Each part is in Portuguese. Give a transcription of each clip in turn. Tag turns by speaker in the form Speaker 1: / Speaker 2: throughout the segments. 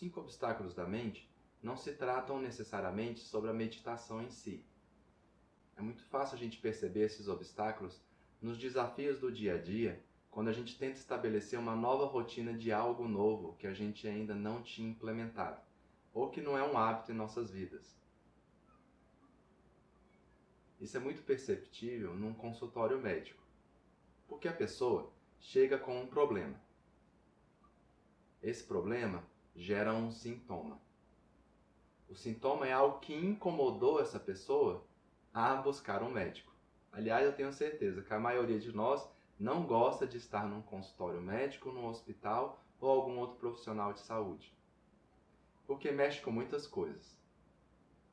Speaker 1: 5 obstáculos da mente não se tratam necessariamente sobre a meditação em si. É muito fácil a gente perceber esses obstáculos nos desafios do dia a dia, quando a gente tenta estabelecer uma nova rotina de algo novo que a gente ainda não tinha implementado, ou que não é um hábito em nossas vidas. Isso é muito perceptível num consultório médico, porque a pessoa chega com um problema. Esse problema gera um sintoma. O sintoma é algo que incomodou essa pessoa a buscar um médico. Aliás, eu tenho certeza que a maioria de nós não gosta de estar num consultório médico, num hospital ou algum outro profissional de saúde. Porque mexe com muitas coisas.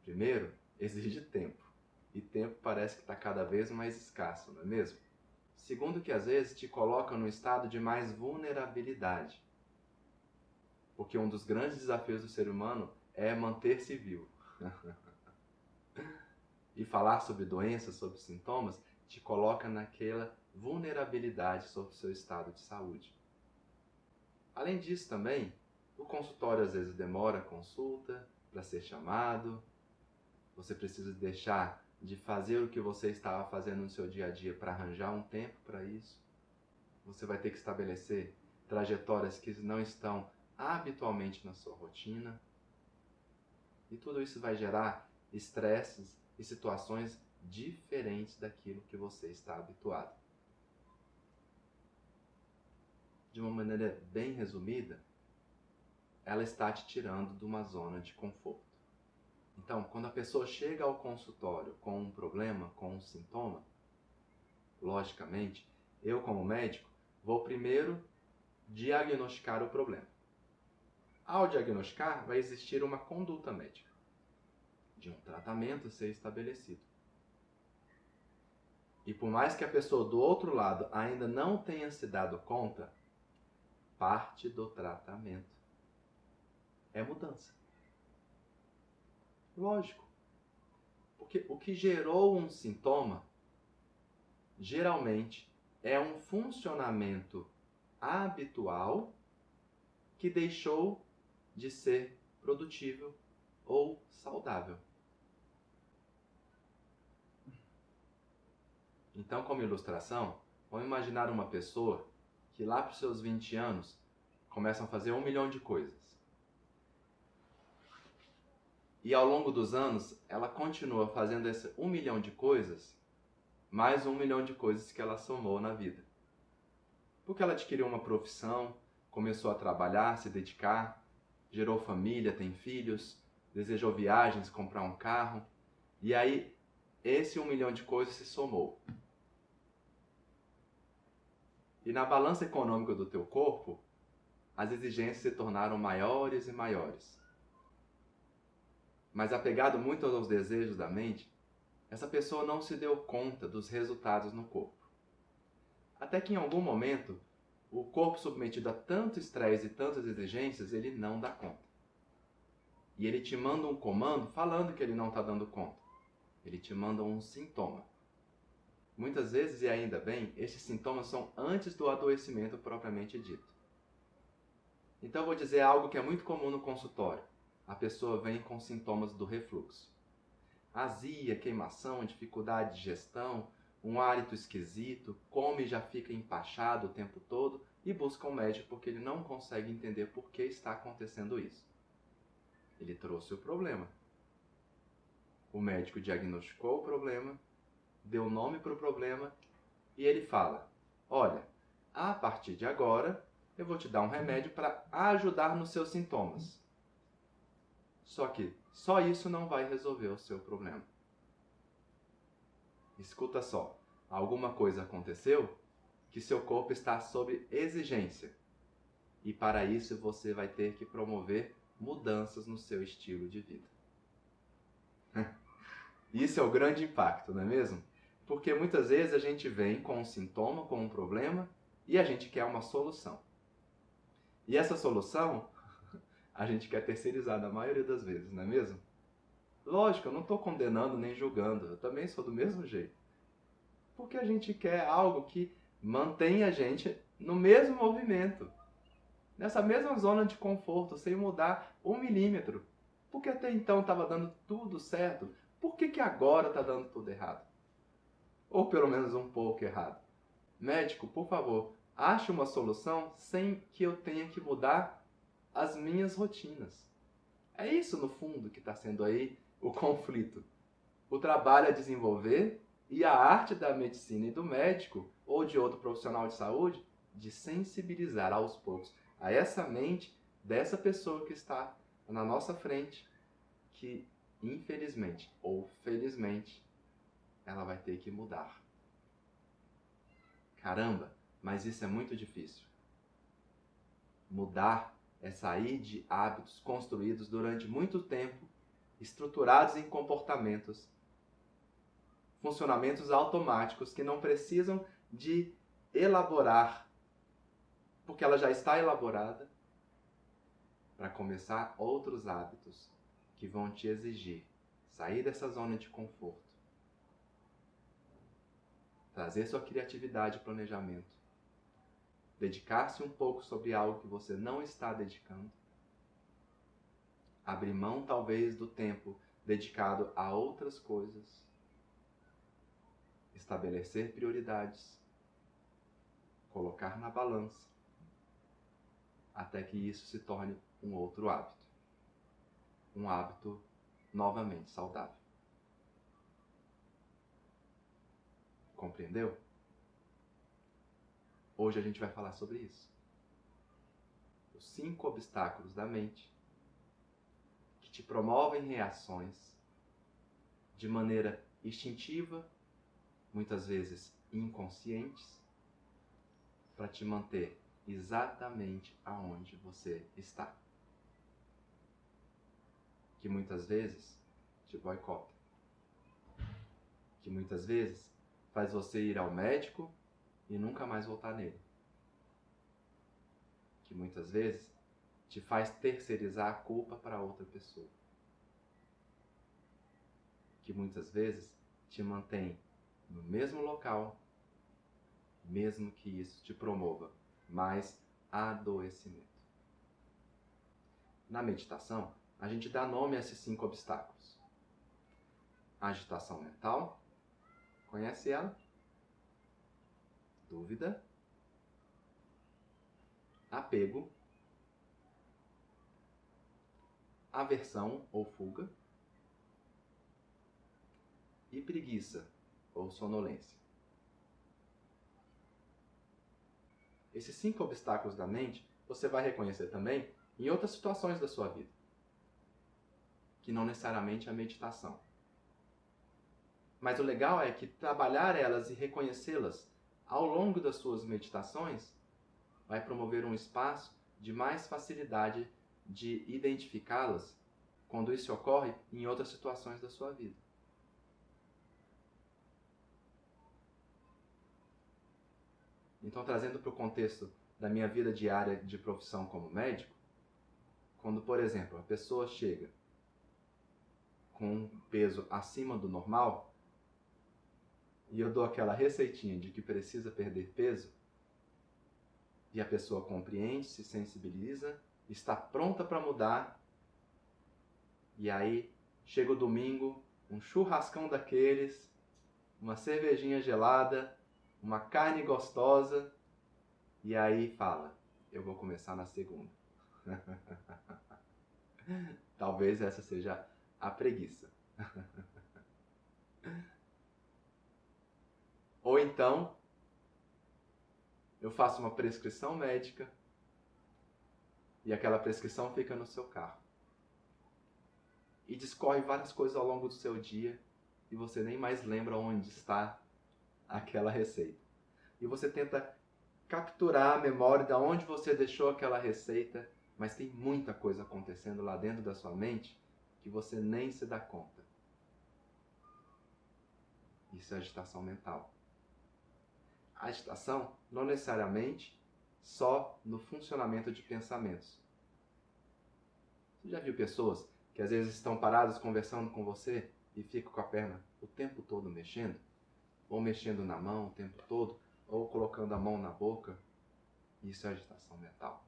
Speaker 1: Primeiro, exige tempo. E tempo parece que está cada vez mais escasso, não é mesmo? Segundo, que às vezes te coloca num estado de mais vulnerabilidade. Porque um dos grandes desafios do ser humano é manter-se vivo. E falar sobre doenças, sobre sintomas, te coloca naquela vulnerabilidade sobre o seu estado de saúde. Além disso também, o consultório às vezes demora a consulta para ser chamado, você precisa deixar de fazer o que você estava fazendo no seu dia a dia para arranjar um tempo para isso. Você vai ter que estabelecer trajetórias que não estão habitualmente na sua rotina. E tudo isso vai gerar estresses e situações diferentes daquilo que você está habituado. De uma maneira bem resumida, ela está te tirando de uma zona de conforto. Então, quando a pessoa chega ao consultório com um problema, com um sintoma, logicamente, eu como médico vou primeiro diagnosticar o problema. Ao diagnosticar, vai existir uma conduta médica, de um tratamento a ser estabelecido. E por mais que a pessoa do outro lado ainda não tenha se dado conta, parte do tratamento é mudança. Lógico. Porque o que gerou um sintoma, geralmente, é um funcionamento habitual que deixou de ser produtível ou saudável. Então, como ilustração, vamos imaginar uma pessoa que lá para os seus 20 anos começam a fazer 1 milhão de coisas. E ao longo dos anos, ela continua fazendo esse 1 milhão de coisas, mais 1 milhão de coisas que ela somou na vida. Porque ela adquiriu uma profissão, começou a trabalhar, se dedicar, gerou família, tem filhos, desejou viagens, comprar um carro. E aí, esse 1 milhão de coisas se somou. E na balança econômica do teu corpo, as exigências se tornaram maiores e maiores. Mas apegado muito aos desejos da mente, essa pessoa não se deu conta dos resultados no corpo. Até que em algum momento, o corpo submetido a tanto estresse e tantas exigências, ele não dá conta. E ele te manda um comando falando que ele não está dando conta. Ele te manda um sintoma. Muitas vezes, e ainda bem, esses sintomas são antes do adoecimento propriamente dito. Então eu vou dizer algo que é muito comum no consultório. A pessoa vem com sintomas do refluxo. Azia, queimação, dificuldade de digestão, um hálito esquisito, come e já fica empachado o tempo todo e busca um médico porque ele não consegue entender por que está acontecendo isso. Ele trouxe o problema. O médico diagnosticou o problema, deu nome para o problema e ele fala: olha, a partir de agora eu vou te dar um remédio para ajudar nos seus sintomas. Só que só isso não vai resolver o seu problema. Escuta só, alguma coisa aconteceu que seu corpo está sob exigência. E para isso você vai ter que promover mudanças no seu estilo de vida. Isso é o grande impacto, não é mesmo? Porque muitas vezes a gente vem com um sintoma, com um problema, e a gente quer uma solução. E essa solução a gente quer terceirizar na maioria das vezes, não é mesmo? Lógico, eu não estou condenando nem julgando, eu também sou do mesmo jeito. Porque a gente quer algo que mantenha a gente no mesmo movimento. nessa mesma zona de conforto, sem mudar 1 milímetro. Porque até então estava dando tudo certo. Por que agora está dando tudo errado? Ou pelo menos um pouco errado. Médico, por favor, ache uma solução sem que eu tenha que mudar as minhas rotinas. É isso, no fundo, que está sendo aí o conflito. O trabalho a desenvolver e a arte da medicina e do médico, ou de outro profissional de saúde, de sensibilizar aos poucos a essa mente dessa pessoa que está na nossa frente, que infelizmente ou felizmente ela vai ter que mudar. Caramba, mas isso é muito difícil. Mudar é sair de hábitos construídos durante muito tempo, estruturados em comportamentos, funcionamentos automáticos que não precisam de elaborar, porque ela já está elaborada, para começar outros hábitos que vão te exigir sair dessa zona de conforto, trazer sua criatividade e planejamento, dedicar-se um pouco sobre algo que você não está dedicando, abrir mão talvez do tempo dedicado a outras coisas, estabelecer prioridades, colocar na balança, até que isso se torne um outro hábito. Um hábito novamente saudável. Compreendeu? Hoje a gente vai falar sobre isso. Os 5 obstáculos da mente que te promovem reações de maneira instintiva, muitas vezes inconscientes, para te manter exatamente aonde você está. Que muitas vezes te boicota. Que muitas vezes faz você ir ao médico e nunca mais voltar nele. Que muitas vezes te faz terceirizar a culpa para outra pessoa. Que muitas vezes te mantém no mesmo local, mesmo que isso te promova mais adoecimento. Na meditação, a gente dá nome a esses 5 obstáculos. Agitação mental, conhece ela? Dúvida, apego, aversão ou fuga e preguiça ou sonolência. Esses 5 obstáculos da mente você vai reconhecer também em outras situações da sua vida, que não necessariamente é a meditação. Mas o legal é que trabalhar elas e reconhecê-las ao longo das suas meditações vai promover um espaço de mais facilidade de identificá-las quando isso ocorre em outras situações da sua vida. Então, trazendo para o contexto da minha vida diária de profissão como médico, quando, por exemplo, a pessoa chega com um peso acima do normal e eu dou aquela receitinha de que precisa perder peso e a pessoa compreende, se sensibiliza, está pronta para mudar e aí chega o domingo, um churrascão daqueles, uma cervejinha gelada, uma carne gostosa e aí fala, eu vou começar na segunda. Talvez essa seja a preguiça. Ou então, eu faço uma prescrição médica e aquela prescrição fica no seu carro. E discorre várias coisas ao longo do seu dia e você nem mais lembra onde está aquela receita. E você tenta capturar a memória de onde você deixou aquela receita, mas tem muita coisa acontecendo lá dentro da sua mente que você nem se dá conta. Isso é agitação mental. A agitação não necessariamente só no funcionamento de pensamentos. Você já viu pessoas que às vezes estão paradas conversando com você e ficam com a perna o tempo todo mexendo? Ou mexendo na mão o tempo todo, ou colocando a mão na boca? Isso é agitação mental.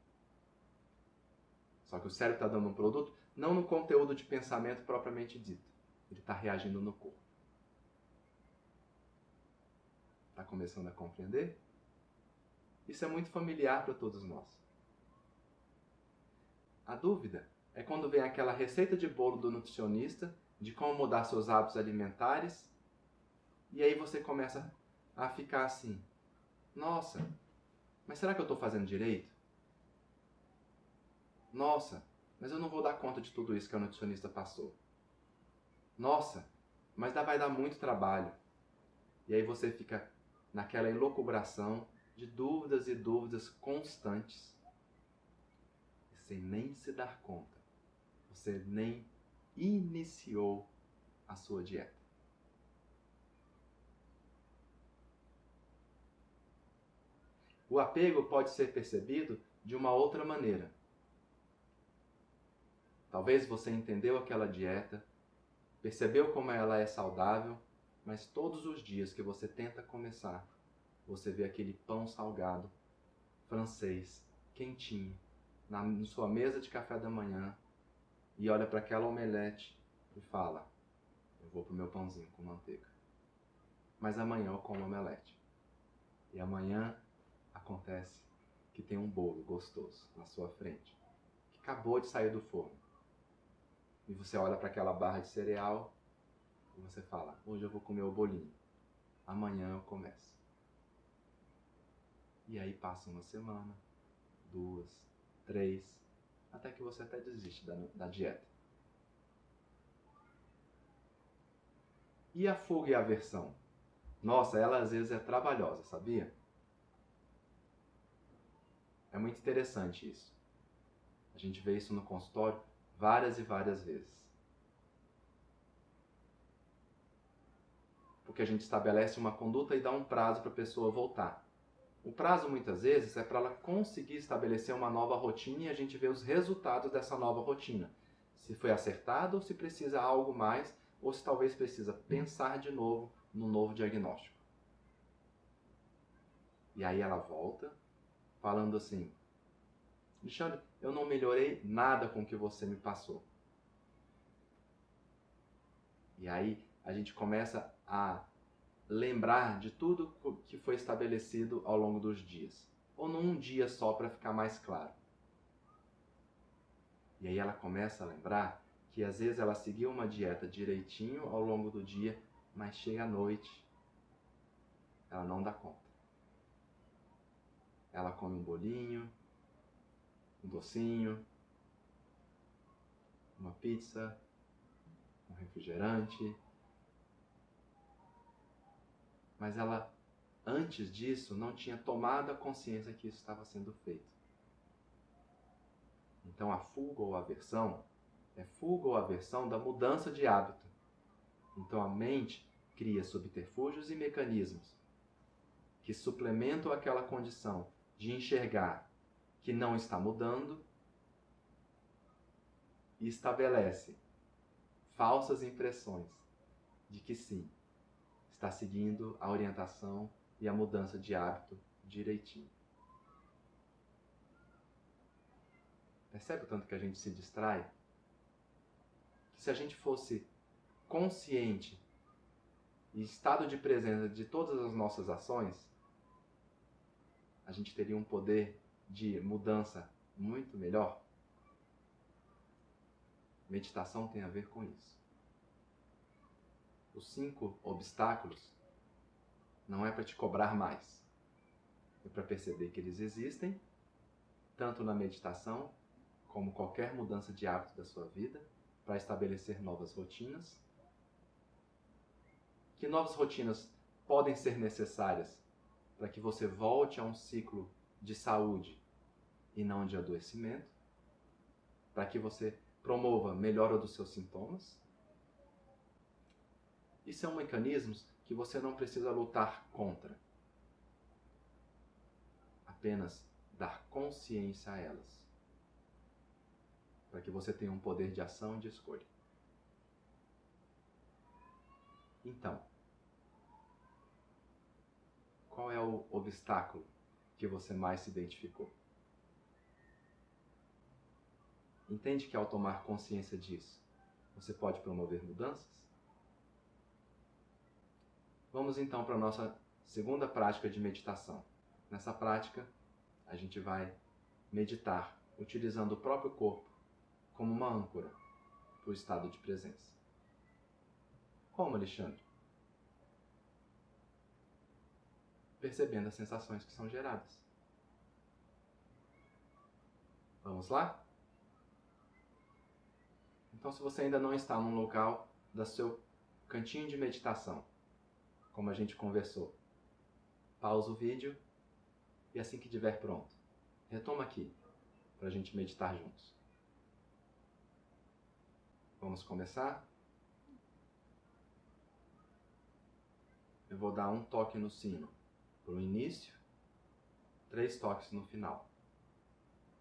Speaker 1: Só que o cérebro está dando um produto não no conteúdo de pensamento propriamente dito. Ele está reagindo no corpo. Está começando a compreender? Isso é muito familiar para todos nós. A dúvida é quando vem aquela receita de bolo do nutricionista de como mudar seus hábitos alimentares e aí você começa a ficar assim, nossa, mas será que eu estou fazendo direito? Nossa, mas eu não vou dar conta de tudo isso que a nutricionista passou. Nossa, mas vai dar muito trabalho. E aí você fica naquela elucubração de dúvidas e dúvidas constantes, sem nem se dar conta. Você nem iniciou a sua dieta. O apego pode ser percebido de uma outra maneira. Talvez você entendeu aquela dieta, percebeu como ela é saudável, mas todos os dias que você tenta começar, você vê aquele pão salgado, francês, quentinho, na sua mesa de café da manhã, e olha para aquela omelete e fala, eu vou pro meu pãozinho com manteiga. Mas amanhã eu como omelete. E amanhã acontece que tem um bolo gostoso na sua frente, que acabou de sair do forno. E você olha para aquela barra de cereal e você fala, hoje eu vou comer o bolinho, amanhã eu começo. E aí passa uma semana, 2, 3, até que você até desiste da dieta. E a fuga e a aversão? Nossa, ela às vezes é trabalhosa, sabia? É muito interessante isso. A gente vê isso no consultório várias e várias vezes. Porque a gente estabelece uma conduta e dá um prazo para a pessoa voltar. O prazo, muitas vezes, é para ela conseguir estabelecer uma nova rotina e a gente vê os resultados dessa nova rotina. Se foi acertado ou se precisa algo mais, ou se talvez precisa pensar de novo no novo diagnóstico. E aí ela volta, falando assim, Alexandre, eu não melhorei nada com o que você me passou. E aí a gente começa a lembrar de tudo que foi estabelecido ao longo dos dias. Ou num dia só para ficar mais claro. E aí ela começa a lembrar que às vezes ela seguiu uma dieta direitinho ao longo do dia, mas chega à noite, ela não dá conta. Ela come um bolinho, um docinho, uma pizza, um refrigerante. Mas ela, antes disso, não tinha tomado a consciência que isso estava sendo feito. Então a fuga ou aversão é fuga ou aversão da mudança de hábito. Então a mente cria subterfúgios e mecanismos que suplementam aquela condição de enxergar que não está mudando e estabelece falsas impressões de que sim, está seguindo a orientação e a mudança de hábito direitinho. Percebe o tanto que a gente se distrai? Que se a gente fosse consciente e estado de presença de todas as nossas ações, a gente teria um poder de mudança muito melhor. Meditação tem a ver com isso. Os 5 obstáculos não é para te cobrar mais. É para perceber que eles existem, tanto na meditação, como qualquer mudança de hábito da sua vida, para estabelecer novas rotinas. Que novas rotinas podem ser necessárias para que você volte a um ciclo de saúde e não de adoecimento, para que você promova melhora dos seus sintomas. E são mecanismos que você não precisa lutar contra, apenas dar consciência a elas, para que você tenha um poder de ação e de escolha. Então, qual é o obstáculo que você mais se identificou? Entende que ao tomar consciência disso, você pode promover mudanças? Vamos então para a nossa segunda prática de meditação. Nessa prática, a gente vai meditar utilizando o próprio corpo como uma âncora para o estado de presença. Como, Alexandre? Percebendo as sensações que são geradas. Vamos lá? Então, se você ainda não está num local do seu cantinho de meditação, como a gente conversou, pausa o vídeo e assim que estiver pronto, retoma aqui para a gente meditar juntos. Vamos começar? Eu vou dar um toque no sino para o início, 3 toques no final,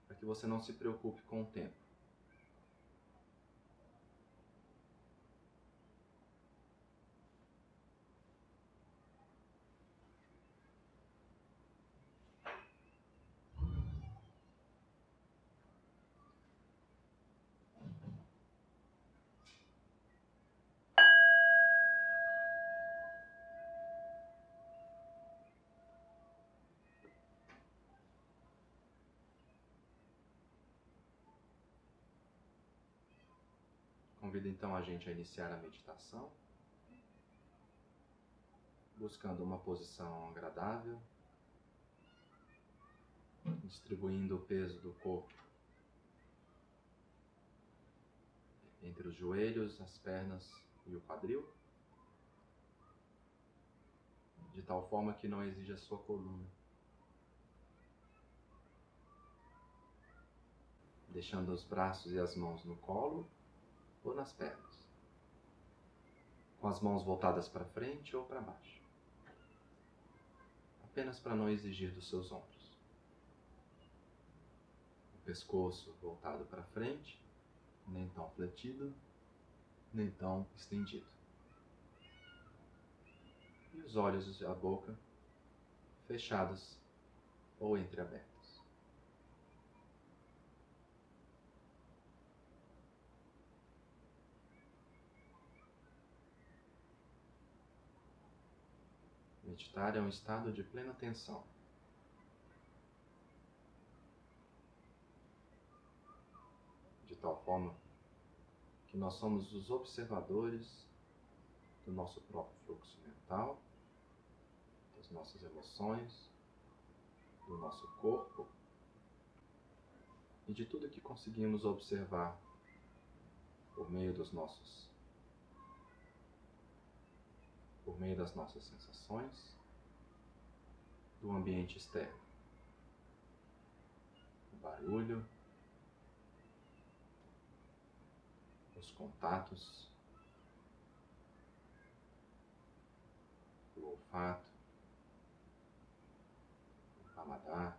Speaker 1: para que você não se preocupe com o tempo. Convido então a gente a iniciar a meditação, buscando uma posição agradável, distribuindo o peso do corpo entre os joelhos, as pernas e o quadril, de tal forma que não exija a sua coluna, deixando os braços e as mãos no colo ou nas pernas, com as mãos voltadas para frente ou para baixo, apenas para não exigir dos seus ombros. O pescoço voltado para frente, nem tão fletido, nem tão estendido. E os olhos e a boca fechados ou entreabertos. Meditar é um estado de plena atenção. De tal forma que nós somos os observadores do nosso próprio fluxo mental, das nossas emoções, do nosso corpo e de tudo que conseguimos observar por meio das nossas sensações, do ambiente externo, o barulho, os contatos, o olfato, o paladar,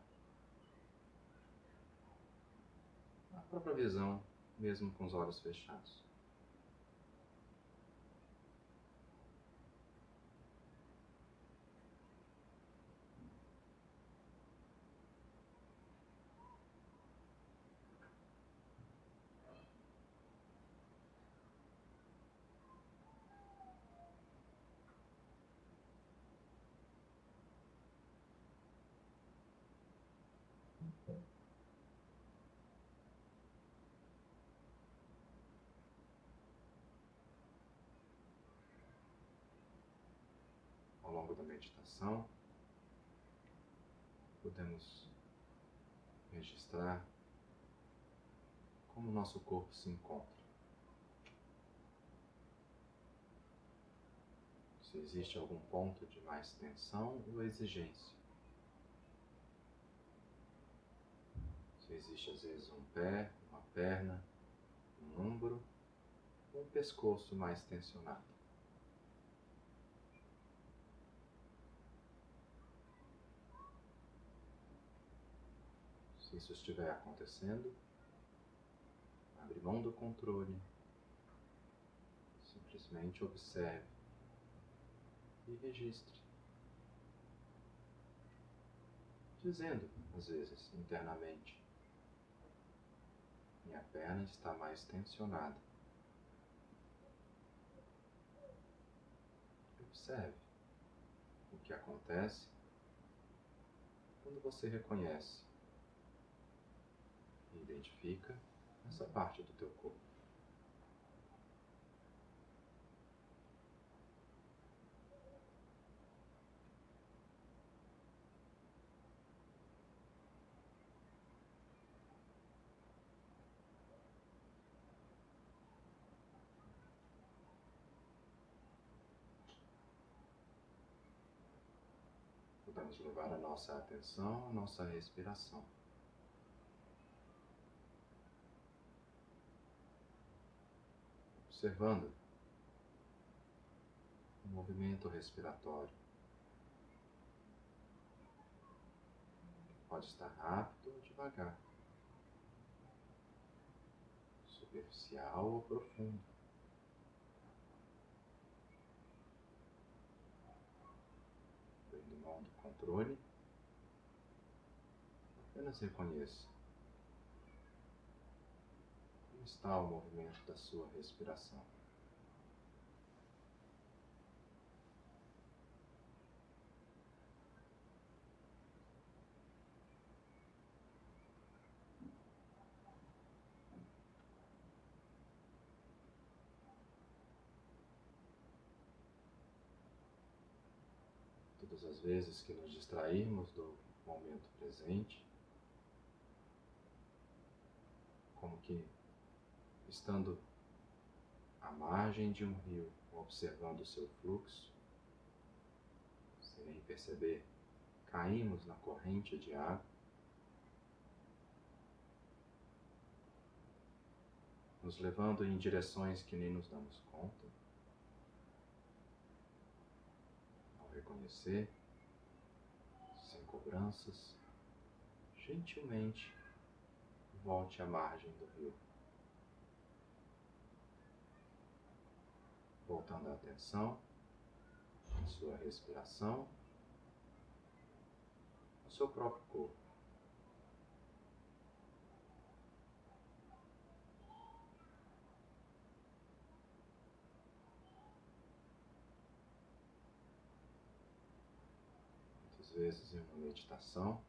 Speaker 1: a própria visão, mesmo com os olhos fechados. Ao longo da meditação, podemos registrar como o nosso corpo se encontra. Se existe algum ponto de mais tensão ou exigência. Se existe às vezes um pé, uma perna, um ombro ou um pescoço mais tensionado. Se isso estiver acontecendo, abre mão do controle, simplesmente observe e registre, dizendo, às vezes, internamente: Minha perna está mais tensionada. Observe o que acontece quando você reconhece e identifica essa parte do teu corpo. Podemos levar a nossa atenção à nossa respiração. Observando o movimento respiratório. Pode estar rápido ou devagar, superficial ou profundo. Abrindo mão do controle, apenas reconheça como está o movimento da sua respiração. Todas as vezes que nos distrairmos do momento presente, como que estando à margem de um rio, observando o seu fluxo, sem nem perceber, caímos na corrente de água, nos levando em direções que nem nos damos conta. Ao reconhecer, sem cobranças, gentilmente volte à margem do rio, voltando a atenção à sua respiração, ao seu próprio corpo. Muitas vezes em uma meditação,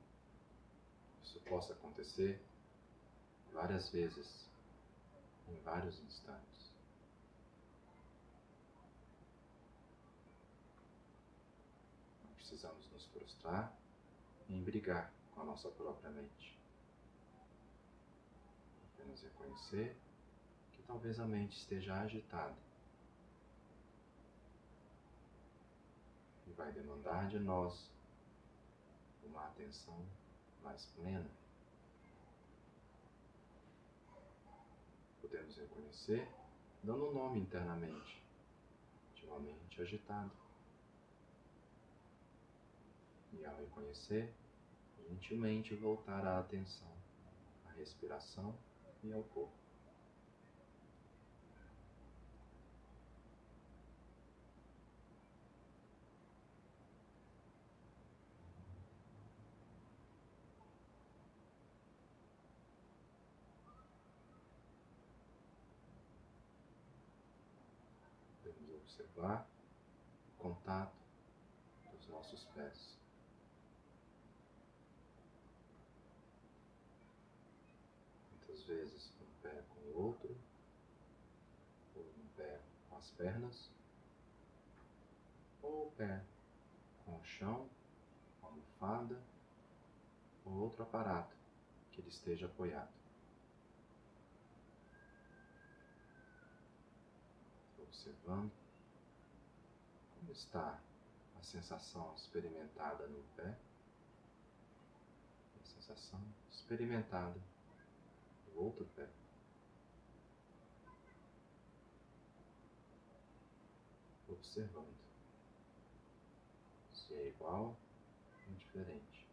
Speaker 1: isso possa acontecer várias vezes, em vários instantes. Não precisamos nos frustrar em brigar com a nossa própria mente. Apenas reconhecer que talvez a mente esteja agitada e vai demandar de nós uma atenção mais plena. Podemos reconhecer dando um nome internamente de uma mente agitada. E ao reconhecer, gentilmente voltar a atenção à respiração e ao corpo. Podemos observar o contato dos nossos pés. Muitas vezes um pé com o outro, ou um pé com as pernas, ou o pé com o chão, a almofada, ou outro aparato que ele esteja apoiado. Observando como está a sensação experimentada no pé e a sensação experimentada no outro pé. Observando se é igual ou diferente.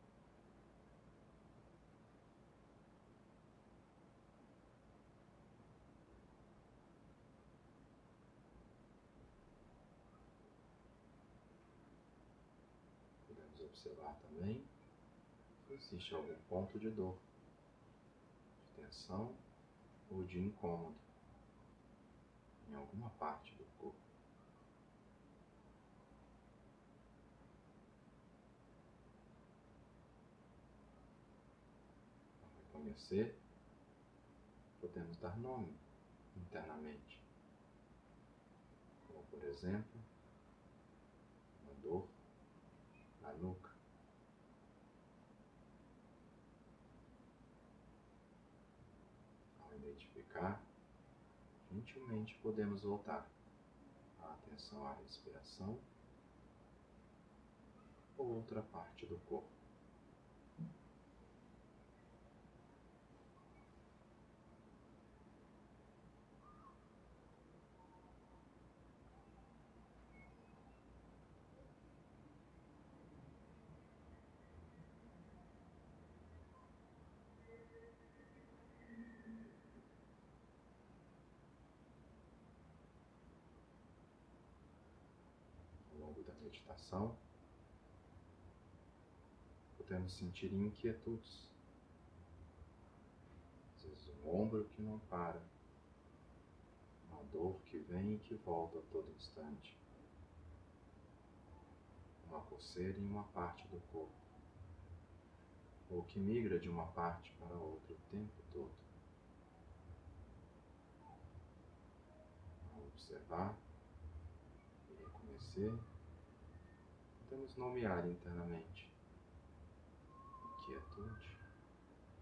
Speaker 1: Podemos observar também se existe algum ponto de dor, de tensão ou de incômodo em alguma parte do corpo. Ao reconhecer, podemos dar nome internamente, como por exemplo, uma dor na nuca. Ao identificar, gentilmente podemos voltar a atenção à respiração ou outra parte do corpo. Ao longo da meditação, podemos sentir inquietudes. Às vezes um ombro que não para, uma dor que vem e que volta a todo instante, uma coceira em uma parte do corpo, ou que migra de uma parte para outra o tempo todo. Ao observar e reconhecer, podemos nomear internamente inquietude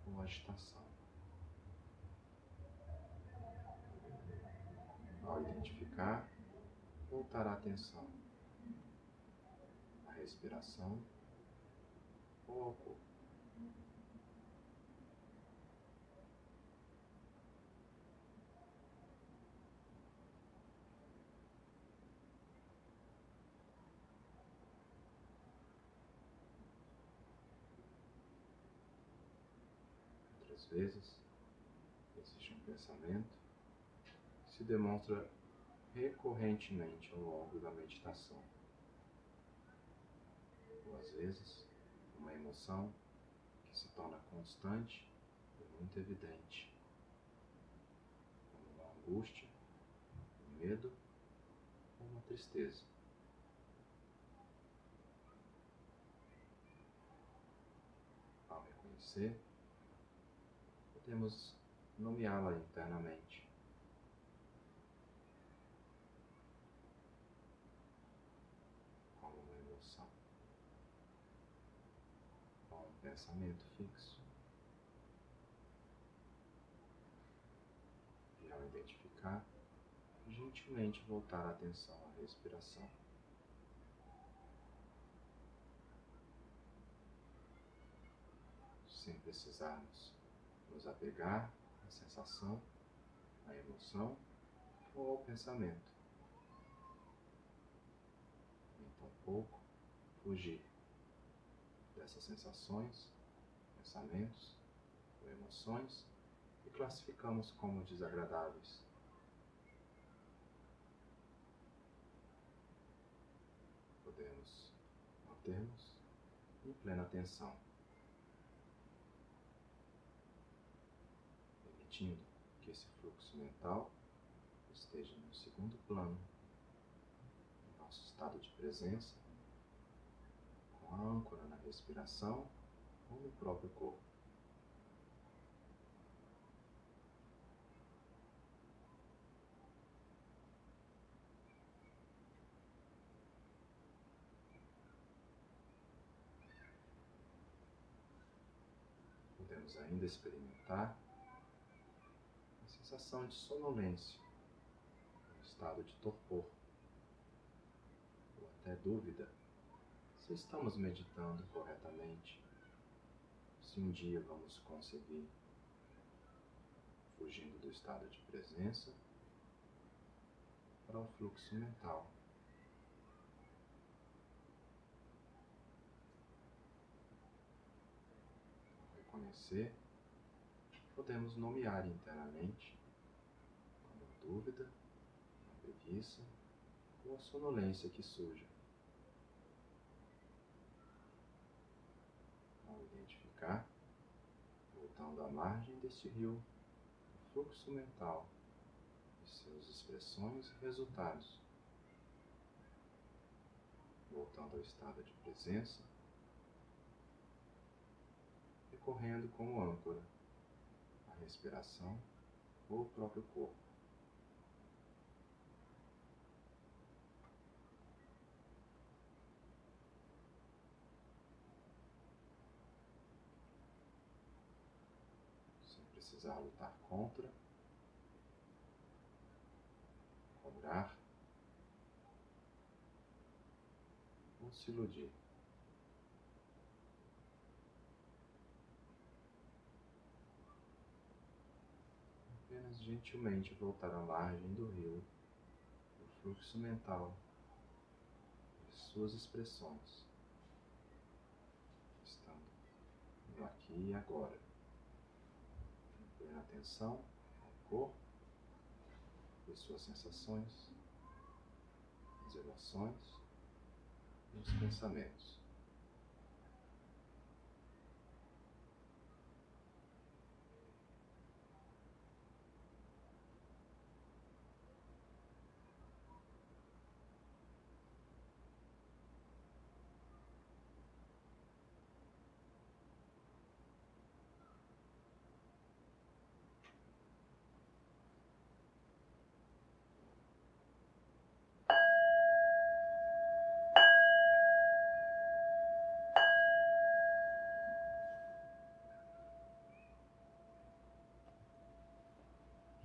Speaker 1: ou agitação. Ao identificar, voltar a atenção à respiração ou ao corpo. Outras vezes, existe um pensamento que se demonstra recorrentemente ao longo da meditação. Ou às vezes, uma emoção que se torna constante e muito evidente, como uma angústia, um medo ou uma tristeza. Ao reconhecer, podemos nomeá-la internamente. Como uma emoção, ou um pensamento fixo. E ao identificar, gentilmente voltar a atenção à respiração. Sem precisarmos nos apegar à sensação, à emoção ou ao pensamento. Nem tampouco fugir dessas sensações, pensamentos ou emoções que classificamos como desagradáveis. Podemos mantermos em plena atenção, permitindo que esse fluxo mental esteja no segundo plano, no nosso estado de presença, com a âncora na respiração ou no próprio corpo. Podemos ainda experimentar a sensação de sonolência, um estado de torpor, ou até dúvida se estamos meditando corretamente, se um dia vamos conseguir, fugindo do estado de presença para o fluxo mental. Ao reconhecer, podemos nomear internamente como a dúvida, a preguiça ou a sonolência que surge. Ao identificar, voltando à margem deste rio, o fluxo mental e suas expressões e resultados, voltando ao estado de presença, recorrendo como âncora a respiração ou o próprio corpo. Sem precisar lutar contra, cobrar ou se iludir. Apenas gentilmente voltar à margem do rio, o fluxo mental e suas expressões, estando no aqui e agora, plena atenção ao corpo e suas sensações, as emoções e os pensamentos.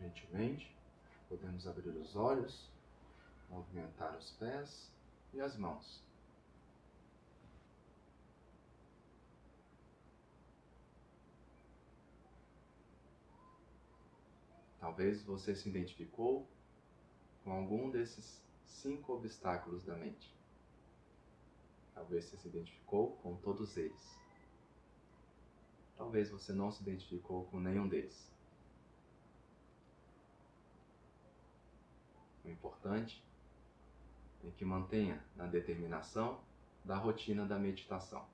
Speaker 1: Gentilmente, podemos abrir os olhos, movimentar os pés e as mãos. Talvez você se identificou com algum desses 5 obstáculos da mente. Talvez você se identificou com todos eles. Talvez você não se identificou com nenhum deles. O importante é que mantenha na determinação da rotina da meditação.